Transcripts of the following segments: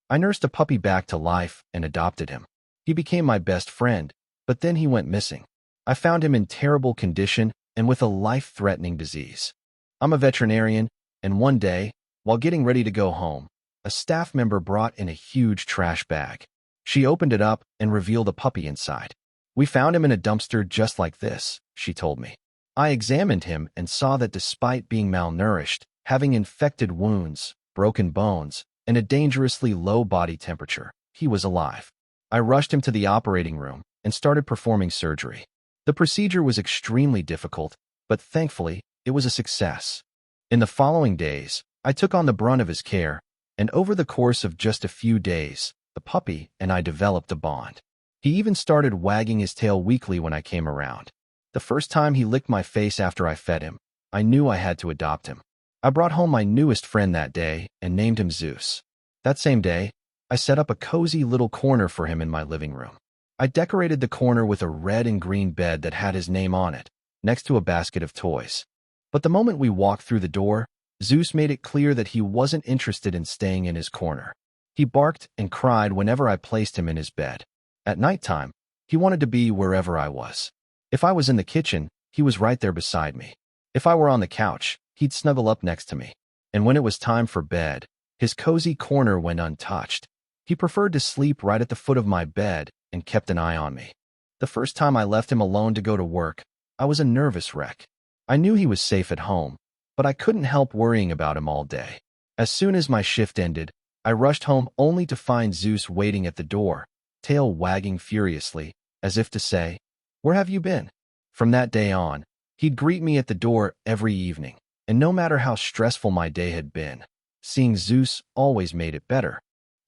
I nursed a puppy back to life and adopted him. He became my best friend, but then he went missing. I found him in terrible condition and with a life-threatening disease. I'm a veterinarian, and one day, while getting ready to go home, a staff member brought in a huge trash bag. She opened it up and revealed a puppy inside. "We found him in a dumpster just like this," she told me. I examined him and saw that despite being malnourished, having infected wounds, broken bones, and a dangerously low body temperature, he was alive. I rushed him to the operating room and started performing surgery. The procedure was extremely difficult, but thankfully, it was a success. In the following days, I took on the brunt of his care, and over the course of just a few days, the puppy and I developed a bond. He even started wagging his tail weekly when I came around. The first time he licked my face after I fed him, I knew I had to adopt him. I brought home my newest friend that day and named him Zeus. That same day, I set up a cozy little corner for him in my living room. I decorated the corner with a red and green bed that had his name on it, next to a basket of toys. But the moment we walked through the door, Zeus made it clear that he wasn't interested in staying in his corner. He barked and cried whenever I placed him in his bed. At nighttime, he wanted to be wherever I was. If I was in the kitchen, he was right there beside me. If I were on the couch, he'd snuggle up next to me. And when it was time for bed, his cozy corner went untouched. He preferred to sleep right at the foot of my bed and kept an eye on me. The first time I left him alone to go to work, I was a nervous wreck. I knew he was safe at home, but I couldn't help worrying about him all day. As soon as my shift ended, I rushed home only to find Zeus waiting at the door, tail wagging furiously, as if to say, "Where have you been?" From that day on, he'd greet me at the door every evening, and no matter how stressful my day had been, seeing Zeus always made it better.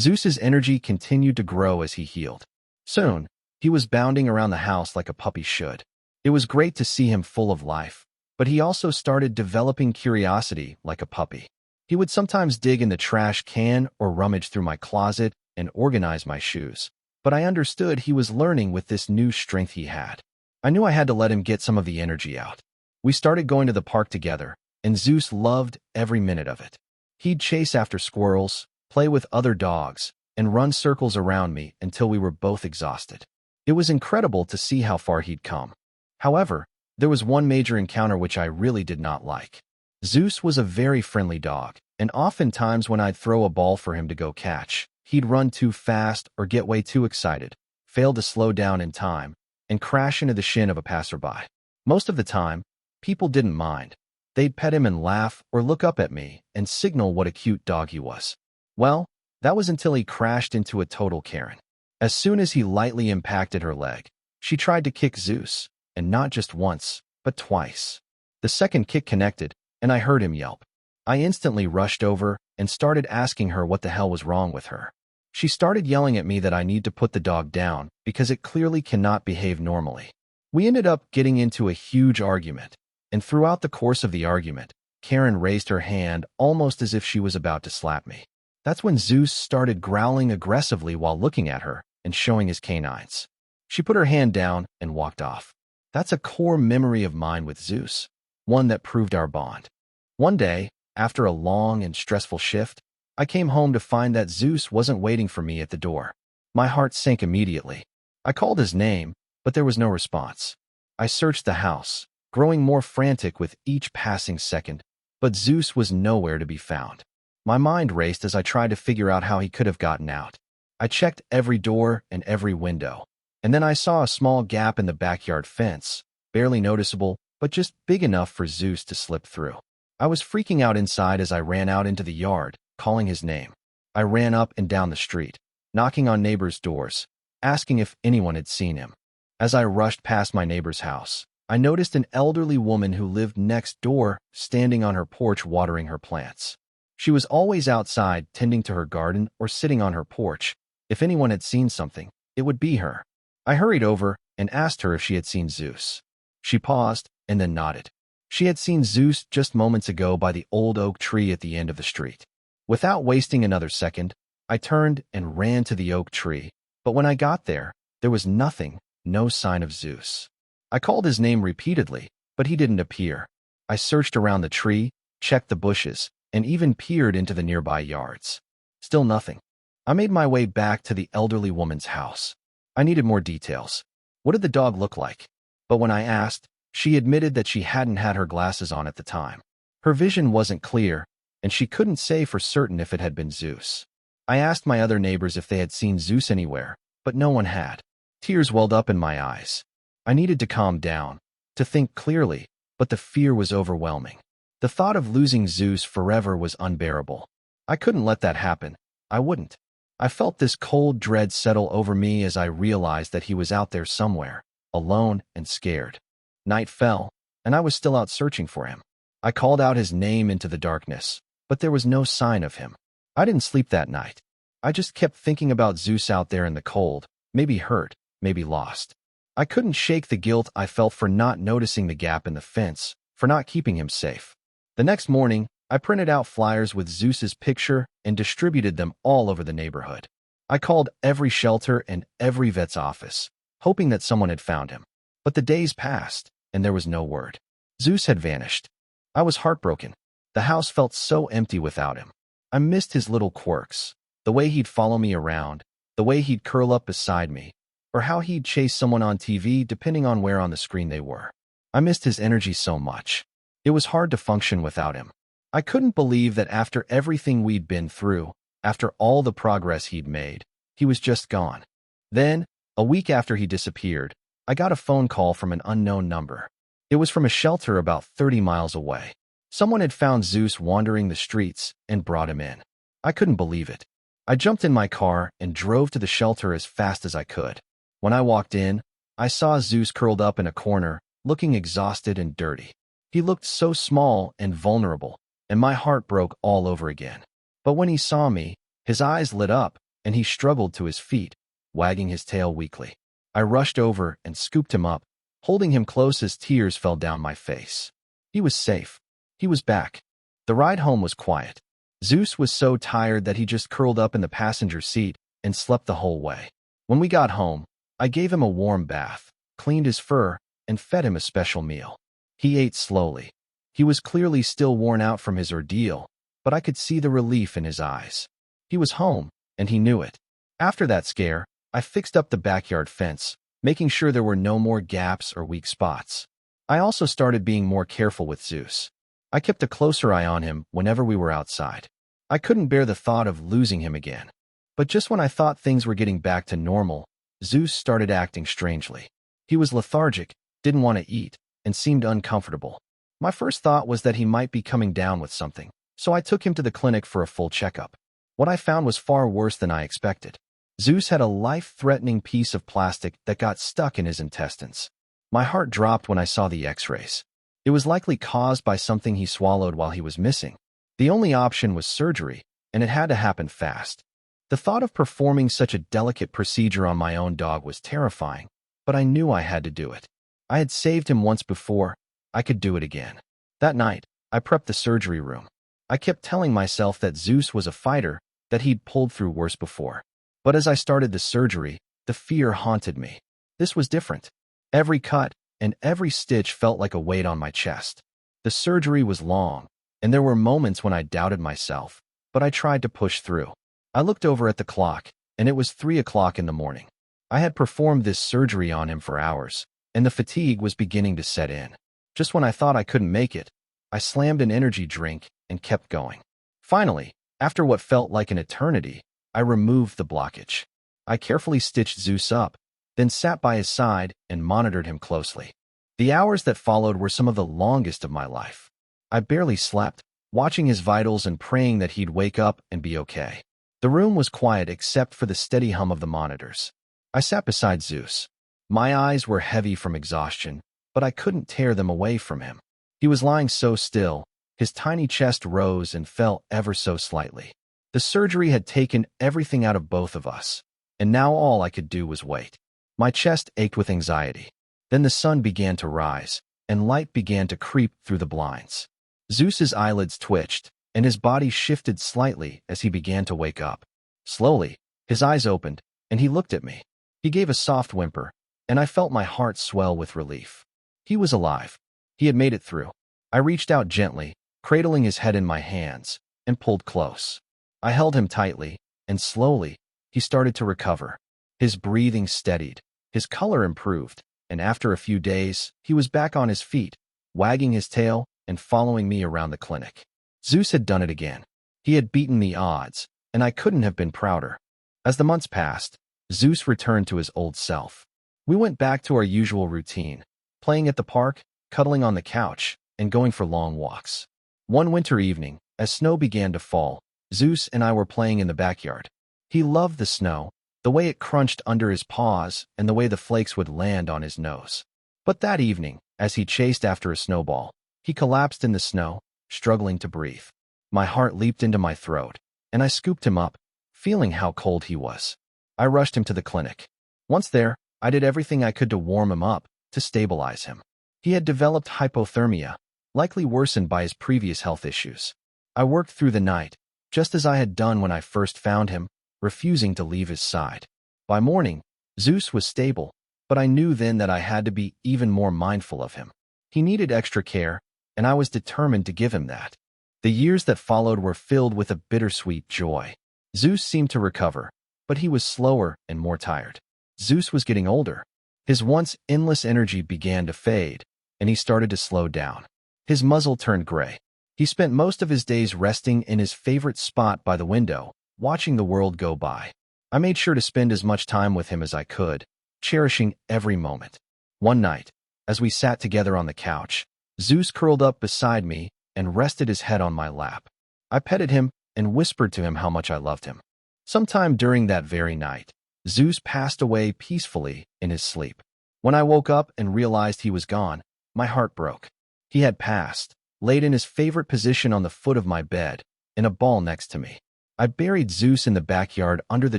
Zeus's energy continued to grow as he healed. Soon, he was bounding around the house like a puppy should. It was great to see him full of life, but he also started developing curiosity like a puppy. He would sometimes dig in the trash can or rummage through my closet and organize my shoes. But I understood he was learning with this new strength he had. I knew I had to let him get some of the energy out. We started going to the park together, and Zeus loved every minute of it. He'd chase after squirrels, play with other dogs, and run circles around me until we were both exhausted. It was incredible to see how far he'd come. However, there was one major encounter which I really did not like. Zeus was a very friendly dog, and oftentimes when I'd throw a ball for him to go catch, he'd run too fast or get way too excited, fail to slow down in time, and crash into the shin of a passerby. Most of the time, people didn't mind. They'd pet him and laugh or look up at me and signal what a cute dog he was. Well, that was until he crashed into a total Karen. As soon as he lightly impacted her leg, she tried to kick Zeus, and not just once, but twice. The second kick connected, and I heard him yelp. I instantly rushed over and started asking her what the hell was wrong with her. She started yelling at me that I need to put the dog down because it clearly cannot behave normally. We ended up getting into a huge argument, and throughout the course of the argument, Karen raised her hand almost as if she was about to slap me. That's when Zeus started growling aggressively while looking at her and showing his canines. She put her hand down and walked off. That's a core memory of mine with Zeus, one that proved our bond. One day, after a long and stressful shift, I came home to find that Zeus wasn't waiting for me at the door. My heart sank immediately. I called his name, but there was no response. I searched the house, growing more frantic with each passing second, but Zeus was nowhere to be found. My mind raced as I tried to figure out how he could have gotten out. I checked every door and every window, and then I saw a small gap in the backyard fence, barely noticeable, but just big enough for Zeus to slip through. I was freaking out inside as I ran out into the yard, calling his name. I ran up and down the street, knocking on neighbors' doors, asking if anyone had seen him. As I rushed past my neighbor's house, I noticed an elderly woman who lived next door standing on her porch watering her plants. She was always outside tending to her garden or sitting on her porch. If anyone had seen something, it would be her. I hurried over and asked her if she had seen Zeus. She paused and then nodded. She had seen Zeus just moments ago by the old oak tree at the end of the street. Without wasting another second, I turned and ran to the oak tree, but when I got there was nothing, no sign of Zeus. I called his name repeatedly, but he didn't appear. I searched around the tree, checked the bushes, and even peered into the nearby yards. Still nothing. I made my way back to the elderly woman's house. I needed more details. What did the dog look like? But when I asked, she admitted that she hadn't had her glasses on at the time. Her vision wasn't clear, and she couldn't say for certain if it had been Zeus. I asked my other neighbors if they had seen Zeus anywhere, but no one had. Tears welled up in my eyes. I needed to calm down, to think clearly, but the fear was overwhelming. The thought of losing Zeus forever was unbearable. I couldn't let that happen. I wouldn't. I felt this cold dread settle over me as I realized that he was out there somewhere, alone and scared. Night fell, and I was still out searching for him. I called out his name into the darkness, but there was no sign of him. I didn't sleep that night. I just kept thinking about Zeus out there in the cold, maybe hurt, maybe lost. I couldn't shake the guilt I felt for not noticing the gap in the fence, for not keeping him safe. The next morning, I printed out flyers with Zeus's picture and distributed them all over the neighborhood. I called every shelter and every vet's office, hoping that someone had found him. But the days passed, and there was no word. Zeus had vanished. I was heartbroken. The house felt so empty without him. I missed his little quirks, the way he'd follow me around, the way he'd curl up beside me, or how he'd chase someone on TV depending on where on the screen they were. I missed his energy so much. It was hard to function without him. I couldn't believe that after everything we'd been through, after all the progress he'd made, he was just gone. Then, a week after he disappeared, I got a phone call from an unknown number. It was from a shelter about 30 miles away. Someone had found Zeus wandering the streets and brought him in. I couldn't believe it. I jumped in my car and drove to the shelter as fast as I could. When I walked in, I saw Zeus curled up in a corner, looking exhausted and dirty. He looked so small and vulnerable, and my heart broke all over again. But when he saw me, his eyes lit up, and he struggled to his feet, wagging his tail weakly. I rushed over and scooped him up, holding him close as tears fell down my face. He was safe. He was back. The ride home was quiet. Zeus was so tired that he just curled up in the passenger seat and slept the whole way. When we got home, I gave him a warm bath, cleaned his fur, and fed him a special meal. He ate slowly. He was clearly still worn out from his ordeal, but I could see the relief in his eyes. He was home, and he knew it. After that scare, I fixed up the backyard fence, making sure there were no more gaps or weak spots. I also started being more careful with Zeus. I kept a closer eye on him whenever we were outside. I couldn't bear the thought of losing him again. But just when I thought things were getting back to normal, Zeus started acting strangely. He was lethargic, didn't want to eat, and seemed uncomfortable. My first thought was that he might be coming down with something, so I took him to the clinic for a full checkup. What I found was far worse than I expected. Zeus had a life-threatening piece of plastic that got stuck in his intestines. My heart dropped when I saw the x-rays. It was likely caused by something he swallowed while he was missing. The only option was surgery, and it had to happen fast. The thought of performing such a delicate procedure on my own dog was terrifying, but I knew I had to do it. I had saved him once before. I could do it again. That night, I prepped the surgery room. I kept telling myself that Zeus was a fighter, that he'd pulled through worse before. But as I started the surgery, the fear haunted me. This was different. Every cut and every stitch felt like a weight on my chest. The surgery was long, and there were moments when I doubted myself, but I tried to push through. I looked over at the clock, and it was 3 o'clock in the morning. I had performed this surgery on him for hours, and the fatigue was beginning to set in. Just when I thought I couldn't make it, I slammed an energy drink and kept going. Finally, after what felt like an eternity, I removed the blockage. I carefully stitched Zeus up, then sat by his side and monitored him closely. The hours that followed were some of the longest of my life. I barely slept, watching his vitals and praying that he'd wake up and be okay. The room was quiet except for the steady hum of the monitors. I sat beside Zeus. My eyes were heavy from exhaustion, but I couldn't tear them away from him. He was lying so still, his tiny chest rose and fell ever so slightly. The surgery had taken everything out of both of us, and now all I could do was wait. My chest ached with anxiety. Then the sun began to rise, and light began to creep through the blinds. Zeus's eyelids twitched, and his body shifted slightly as he began to wake up. Slowly, his eyes opened, and he looked at me. He gave a soft whimper, and I felt my heart swell with relief. He was alive. He had made it through. I reached out gently, cradling his head in my hands, and pulled close. I held him tightly, and slowly, he started to recover. His breathing steadied, his color improved, and after a few days, he was back on his feet, wagging his tail and following me around the clinic. Zeus had done it again. He had beaten the odds, and I couldn't have been prouder. As the months passed, Zeus returned to his old self. We went back to our usual routine, playing at the park, cuddling on the couch, and going for long walks. One winter evening, as snow began to fall, Zeus and I were playing in the backyard. He loved the snow, the way it crunched under his paws and the way the flakes would land on his nose. But that evening, as he chased after a snowball, he collapsed in the snow, struggling to breathe. My heart leaped into my throat, and I scooped him up, feeling how cold he was. I rushed him to the clinic. Once there, I did everything I could to warm him up, to stabilize him. He had developed hypothermia, likely worsened by his previous health issues. I worked through the night, just as I had done when I first found him, refusing to leave his side. By morning, Zeus was stable, but I knew then that I had to be even more mindful of him. He needed extra care, and I was determined to give him that. The years that followed were filled with a bittersweet joy. Zeus seemed to recover, but he was slower and more tired. Zeus was getting older. His once endless energy began to fade, and he started to slow down. His muzzle turned gray. He spent most of his days resting in his favorite spot by the window, watching the world go by. I made sure to spend as much time with him as I could, cherishing every moment. One night, as we sat together on the couch, Zeus curled up beside me and rested his head on my lap. I petted him and whispered to him how much I loved him. Sometime during that very night, Zeus passed away peacefully in his sleep. When I woke up and realized he was gone, my heart broke. He had passed, laid in his favorite position on the foot of my bed, in a ball next to me. I buried Zeus in the backyard under the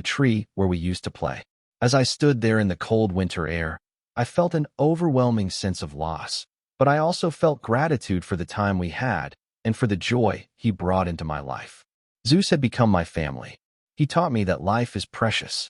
tree where we used to play. As I stood there in the cold winter air, I felt an overwhelming sense of loss, but I also felt gratitude for the time we had and for the joy he brought into my life. Zeus had become my family. He taught me that life is precious,